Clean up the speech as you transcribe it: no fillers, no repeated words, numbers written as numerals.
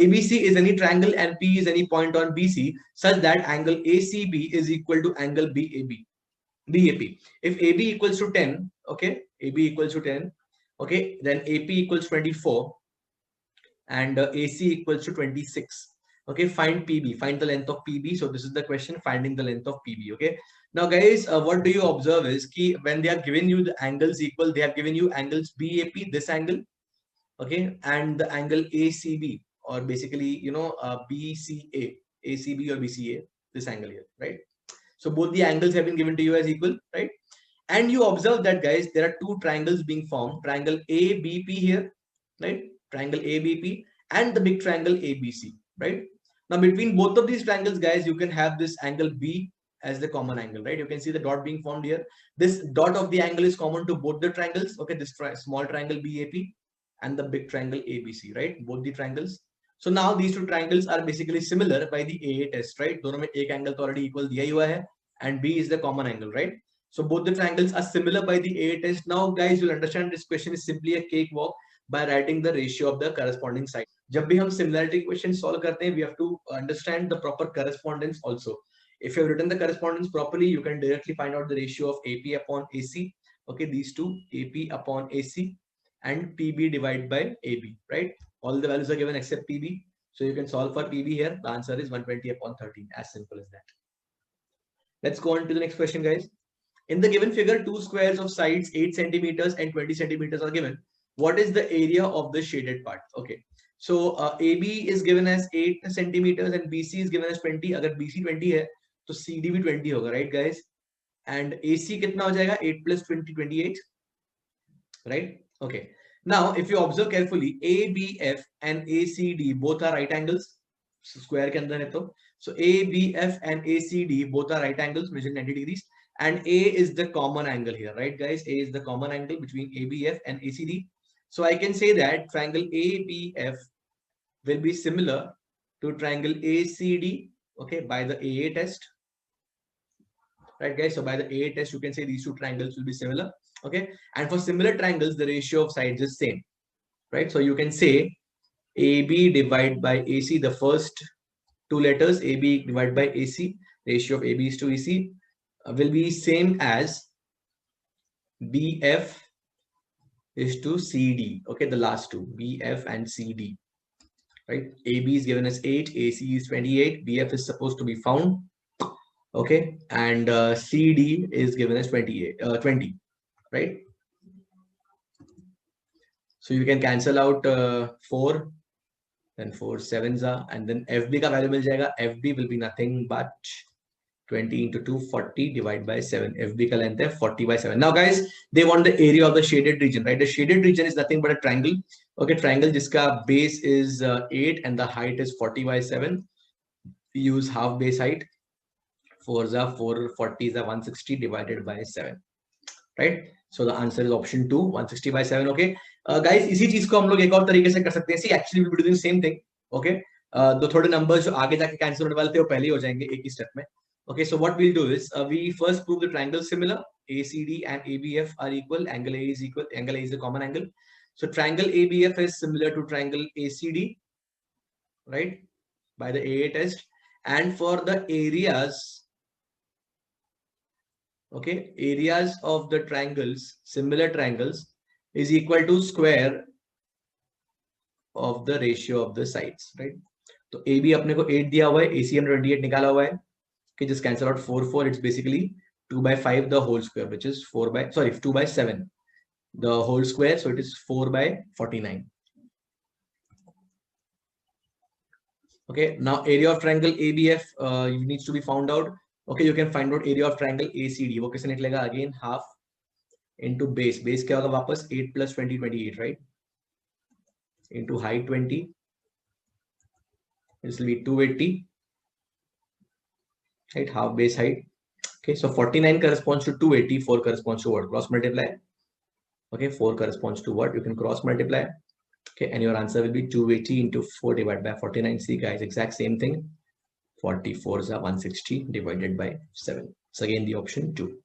ABC is any triangle and P is any point on BC such that angle ACB is equal to angle BAP. If AB equals to 10, okay, AB equals to 10, okay, then AP equals 24 and AC equals to 26. Okay, find PB, find the length of PB. So this is the question, finding the length of PB. Okay, now guys, what do you observe is key when they are giving you the angles equal, they have given you angles BAP, this angle, okay, and the angle ACB, or basically, you know, BCA, ACB or BCA, this angle here, right? So both the angles have been given to you as equal, right? And you observe that, guys, there are two triangles being formed, triangle ABP here, right? Triangle ABP and the big triangle ABC, right? Now between both of these triangles, guys, you can have this angle B as the common angle, right? You can see the dot being formed here. This dot of the angle is common to both the triangles, okay? This small triangle BAP and the big triangle ABC, right? Both the triangles. So now these two triangles are basically similar by the AA test, right? दोनों में एक angle तो already equal दिया ही हुआ है, and B is the common angle, right? So both the triangles are similar by the AA test. Now guys, you'll understand this question is simply a cakewalk by writing the ratio of the corresponding side. जब भी हम similarity question solve करते हैं, we have to understand the proper correspondence also. If you have written the correspondence properly, you can directly find out the ratio of AP upon AC. Okay, these two, AP upon AC and PB divided by AB, right? All the values are given except PB. So you can solve for PB here. The answer is 120 upon 13. As simple as that. Let's go on to the next question, guys. In the given figure, two squares of sides 8 centimeters and 20 centimeters are given. What is the area of the shaded part? Okay. So AB is given as 8 centimeters and BC is given as 20. अगर BC 20 है, तो CD भी 20 होगा, right, guys? And AC कितना हो जाएगा? 8 plus 20, 28, right? Okay. Now, if you observe carefully, ABF and ACD both are right angles. Square के अंदर है तो. So ABF and ACD both are right angles, measuring 90 degrees. And A is the common angle here, right, guys? A is the common angle between ABF and ACD. So I can say that triangle ABF will be similar to triangle ACD, okay, by the AA test. Right, guys? So by the AA test, you can say these two triangles will be similar. Okay, and for similar triangles, the ratio of sides is same, right? So you can say AB divided by AC, the first two letters, AB divided by AC, ratio of AB is to AC will be same as BF is to CD. Okay, the last two, BF and CD, right? AB is given as 8, AC is 28, BF is supposed to be found. Okay, and CD is given as 20, right? So you can cancel out 4, then 4 sevens are, and then FB ka value mil jayega. FB will be nothing but 20 into 2, 40 divided by 7. FB ka length hai 40 by 7. Now guys, they want the area of the shaded region, right? The shaded region is nothing but a triangle. Okay, triangle jiska base is 8 and the height is 40 by 7. We use half base height. 4 is 4, 40 is 160 divided by 7, right? So the answer is option 2, 160 by 7. Okay, guys, इसी चीज को हम लोग एक और तरीके से कर सकते हैं. See, actually we'll be doing the same thing. Okay, तो थोड़े numbers जो आगे जाके cancel होने वाले थे वो पहले ही हो जाएंगे एक ही step में. Okay, so what we'll do is we first prove the triangle similar. ACD and ABF are equal. Angle A is equal. Angle A is the common angle. So triangle ABF is similar to triangle ACD, right? By the AA test. And for the areas, okay, areas of the triangles, similar triangles, is equal to square of the ratio of the sides, right? So AB अपने को 8 दिया हुआ है, AC हमने 28 निकाला हुआ है. Okay, just cancel out 4, 4. It's basically 2 by 5 the whole square, which is 2 by 7 the whole square. So it is 4 by 49. Okay, now area of triangle ABF needs to be found out. Okay, you can find out area of triangle ACD. वो कैसे निकलेगा? Again, half into base. Base क्या होगा वापस? 8 plus 20, 28, right? Into height 20. This will be 280. Right, half base height. Okay, so 49 corresponds to 280. 4 corresponds to what? Cross multiply. Okay, 4 corresponds to what? You can cross multiply. Okay, and your answer will be 280 into 4 divided by 49. See, guys, exact same thing. 44 is 160 divided by 7. So again, the option 2.